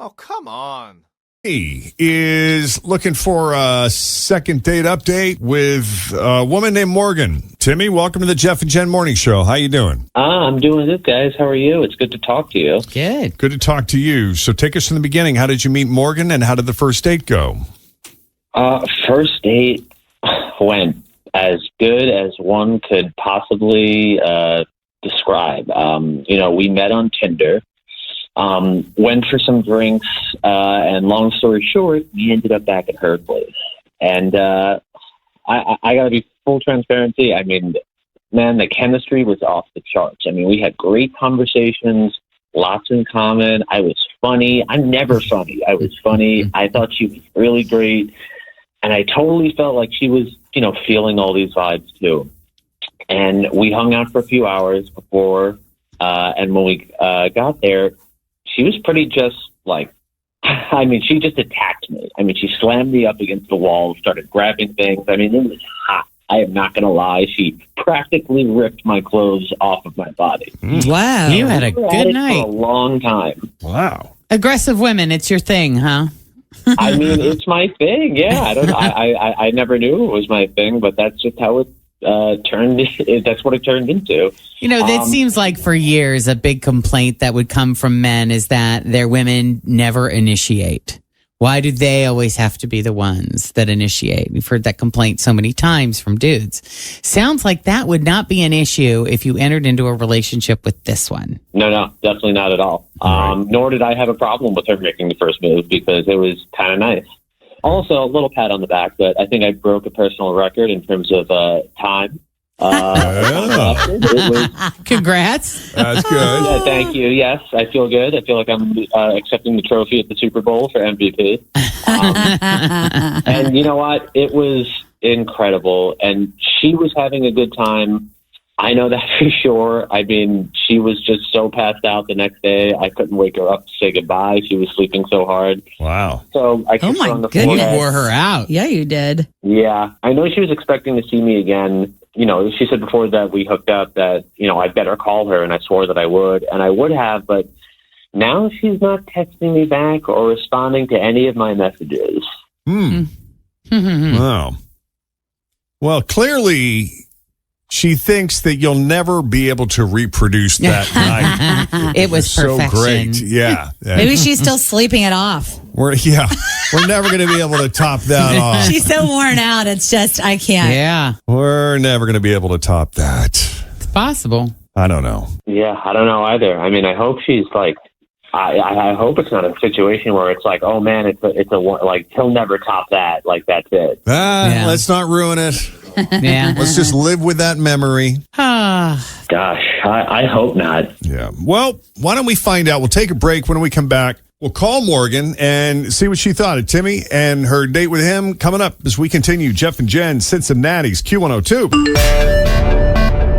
Oh, come on. He is looking for a second date update with a woman named Morgan. Timmy, welcome to the Jeff and Jenn Morning Show. How you doing? I'm doing good, guys. How are you? It's good to talk to you. Good. Good to talk to you. So take us from the beginning. How did you meet Morgan and how did the first date go? First date went as good as one could possibly describe. We met on Tinder. Went for some drinks, and long story short, we ended up back at her place. And I got to be full transparency. I mean, man, the chemistry was off the charts. I mean, we had great conversations, lots in common. I was funny. I'm never funny. I was funny. I thought she was really great. And I totally felt like she was, feeling all these vibes too. And we hung out for a few hours before, and when we got there, she was pretty just like, she just attacked me. She slammed me up against the wall, started grabbing things. It was hot. I am not going to lie. She practically ripped my clothes off of my body. Wow. You had a good night. For a long time. Wow. Aggressive women, it's your thing, huh? It's my thing. Yeah. I never knew it was my thing, but that's just how it that's what it turned into. That seems like for years a big complaint that would come from men is that their women never initiate. Why do they always have to be the ones that initiate? We've heard that complaint so many times from dudes. Sounds like that would not be an issue if you entered into a relationship with this one. No, definitely not at all. Right. Nor did I have a problem with her making the first move because it was kind of nice. Also, a little pat on the back, but I think I broke a personal record in terms of time. Congrats. That's good. Yeah, thank you. Yes, I feel good. I feel like I'm accepting the trophy at the Super Bowl for MVP. And you know what? It was incredible. And she was having a good time. I know that for sure. She was just so passed out the next day. I couldn't wake her up to say goodbye. She was sleeping so hard. Wow. So I kissed her on the You forehead. wore her out. Yeah, you did. Yeah. I know she was expecting to see me again. She said before that we hooked up that, I'd better call her, and I swore that I would. And I would have, but now she's not texting me back or responding to any of my messages. Wow. Well, clearly she thinks that you'll never be able to reproduce that night. It was so perfection. great. Yeah. Maybe she's still sleeping it off. We're never going to be able to top that off. She's so worn out. It's just, I can't. Yeah. We're never going to be able to top that. It's possible. I don't know. Yeah, I don't know either. I hope she's like, I hope it's not a situation where it's like, oh man, it's a like he'll never top that. Like that's it. Let's not ruin it. Yeah. Let's just live with that memory. Ah. Gosh, I hope not. Yeah. Well, why don't we find out? We'll take a break. When we come back, we'll call Morgan and see what she thought of Timmy and her date with him coming up as we continue. Jeff and Jenn, Cincinnati's Q102.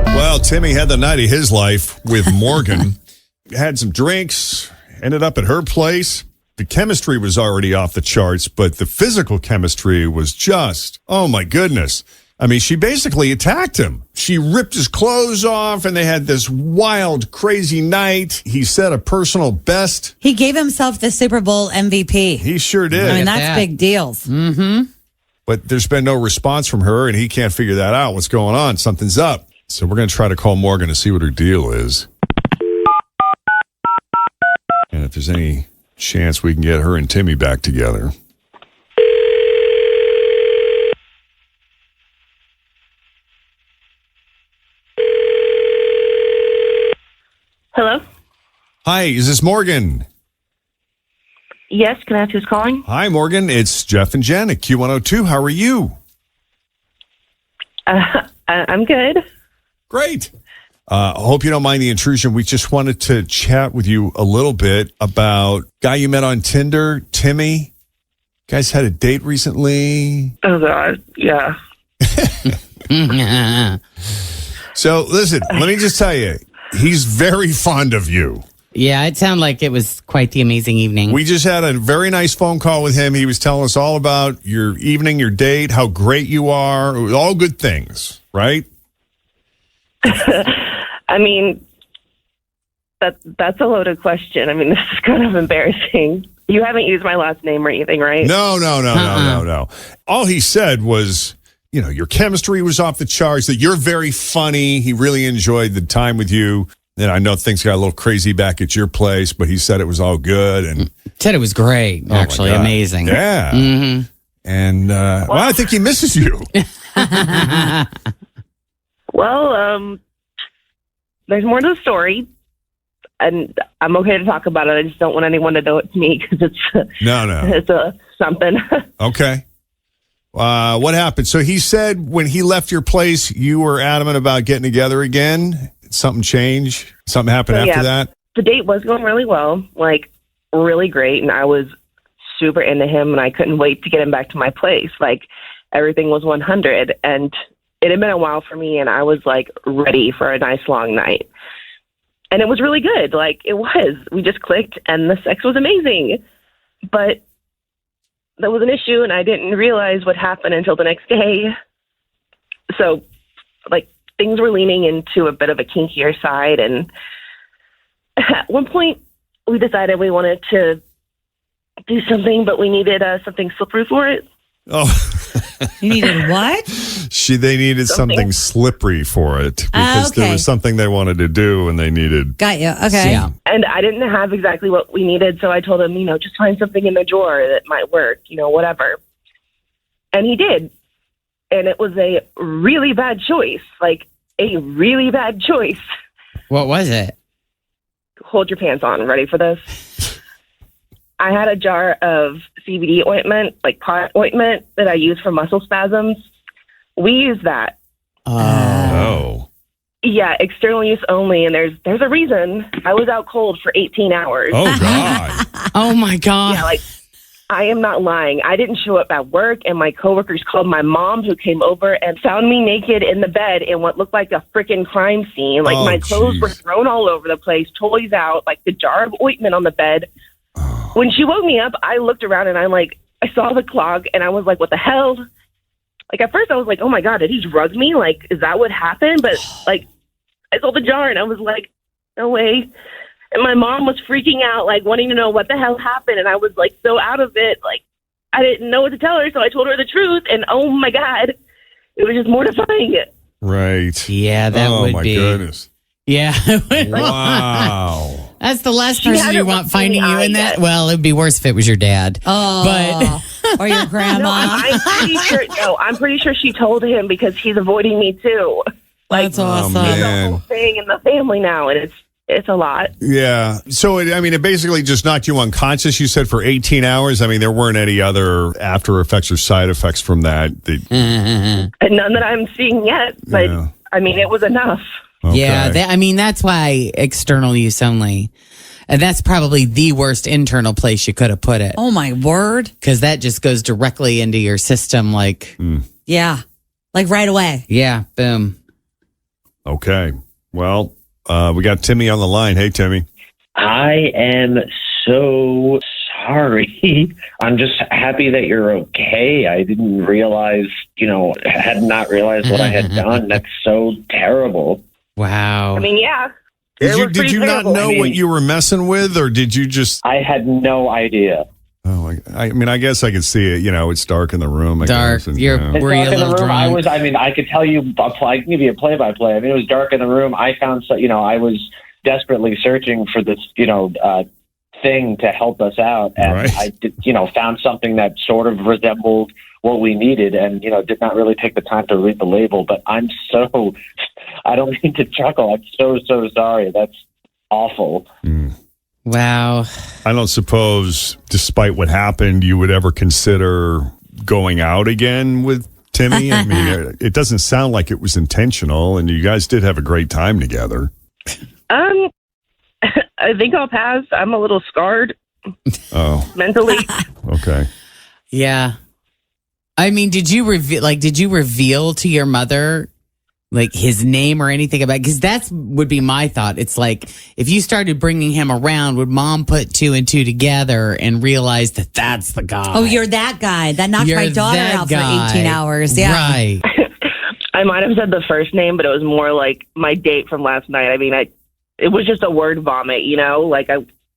Well, Timmy had the night of his life with Morgan. Had some drinks, ended up at her place. The chemistry was already off the charts, but the physical chemistry was just, oh my goodness. She basically attacked him. She ripped his clothes off and they had this wild, crazy night. He set a personal best. He gave himself the Super Bowl MVP. He sure did. That's big deals. Mm-hmm. But there's been no response from her and he can't figure that out. What's going on? Something's up. So we're going to try to call Morgan to see what her deal is. And if there's any chance we can get her and Timmy back together. Hello? Hi, is this Morgan? Yes, can I ask who's calling? Hi, Morgan. It's Jeff and Jenn at Q102. How are you? I'm good. Great. Hope you don't mind the intrusion. We just wanted to chat with you a little bit about guy you met on Tinder, Timmy. You guys had a date recently. Oh, God. Yeah. So, listen, let me just tell you, he's very fond of you. Yeah, it sounded like it was quite the amazing evening. We just had a very nice phone call with him. He was telling us all about your evening, your date, how great you are. It was all good things, right? That's a loaded question. This is kind of embarrassing. You haven't used my last name or anything, right? No. All he said was, your chemistry was off the charts, that you're very funny. He really enjoyed the time with you. And I know things got a little crazy back at your place, but he said it was all good. And said it was great, actually. Amazing. Yeah. Mm-hmm. And, I think he misses you. Well, there's more to the story. And I'm okay to talk about it. I just don't want anyone to know it's me because it's something. Okay. What happened? So he said when he left your place, you were adamant about getting together again. Something changed? Something happened after that? The date was going really well, like really great. And I was super into him and I couldn't wait to get him back to my place. Like everything was 100 and it had been a while for me and I was like ready for a nice long night. And it was really good. Like it was. We just clicked and the sex was amazing. But there was an issue and I didn't realize what happened until the next day. So like things were leaning into a bit of a kinkier side. And at one point we decided we wanted to do something, but we needed something slippery for it. Oh, You needed what? They needed something slippery for it because there was something they wanted to do and they needed. Got you. Okay. Yeah. And I didn't have exactly what we needed, so I told him, just find something in the drawer that might work, whatever. And he did. And it was a really bad choice, like a really bad choice. What was it? Hold your pants on. Ready for this? I had a jar of CBD ointment, like pot ointment that I use for muscle spasms. We use that. Oh. Yeah, external use only. And there's a reason. I was out cold for 18 hours. Oh, God. Oh, my God. Yeah, like, I am not lying. I didn't show up at work, and my coworkers called my mom, who came over and found me naked in the bed in what looked like a freaking crime scene. Like, my clothes were thrown all over the place, toys out, like the jar of ointment on the bed. When she woke me up, I looked around and I saw the clog and I was like, what the hell? Like at first I was like, oh my God, did he drug me? Like, is that what happened? But like, I saw the jar and I was like, no way. And my mom was freaking out, like wanting to know what the hell happened. And I was like, so out of it, like I didn't know what to tell her. So I told her the truth and oh my God, it was just mortifying. Right. Yeah, that would be. Oh my goodness. Yeah. Wow. That's the last person you want finding you in that. Well, it'd be worse if it was your dad. Oh, or your grandma. I'm pretty sure she told him because he's avoiding me too. Like, that's awesome. It's a whole thing in the family now, and it's a lot. Yeah. So it basically just knocked you unconscious. You said for 18 hours. I mean, there weren't any other after effects or side effects from that. And none that I'm seeing yet. But I mean, it was enough. Okay. Yeah, that's why external use only. And that's probably the worst internal place you could have put it. Oh, my word. Because that just goes directly into your system like... Yeah, like right away. Yeah, boom. Okay. Well, we got Timmy on the line. Hey, Timmy. I am so sorry. I'm just happy that you're okay. I didn't realize, had not realized what I had done. That's so terrible. Wow. I mean, yeah. Did you not know what you were messing with, or did you just? I had no idea. Oh, I mean, I guess I could see it. It's dark in the room. Dark. Were you a little drunk? I could tell you. I can give you a play-by-play. I mean, it was dark in the room. I found, I was desperately searching for this, thing to help us out, and right. I did, found something that sort of resembled what we needed, and did not really take the time to read the label. But I don't mean to chuckle. I'm so sorry. That's awful. Wow. I don't suppose, despite what happened, you would ever consider going out again with Timmy. I mean, it doesn't sound like it was intentional, and you guys did have a great time together. I think I'll pass. I'm a little scarred. Oh, mentally. Okay. Yeah. I mean, did you reveal to your mother like his name or anything about? Because that would be my thought. It's like if you started bringing him around, would mom put two and two together and realize that that's the guy? Oh, you're that guy that knocked my daughter out for 18 hours. Yeah, right. I might have said the first name, but it was more like my date from last night. I mean, it was just a word vomit, Like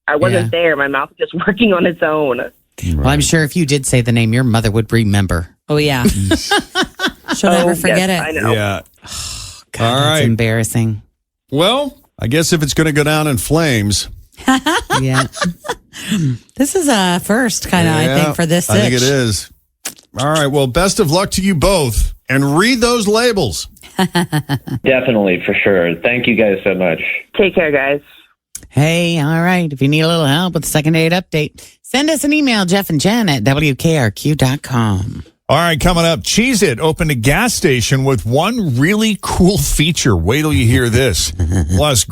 I wasn't there. My mouth was just working on its own. Well, I'm sure if you did say the name, your mother would remember. Oh, yeah. She'll never forget it. I know. Yeah. God, All that's right. embarrassing. Well, I guess if it's going to go down in flames. Yeah. This is a first kind of, I think, for this I think itch. it is. All right. Well, best of luck to you both. And read those labels. Definitely, for sure. Thank you guys so much. Take care, guys. Hey, all right. If you need a little help with the second date update, send us an email, Jeff and Jenn at WKRQ.com. All right, coming up, Cheez-It opened a gas station with one really cool feature. Wait till you hear this. Plus,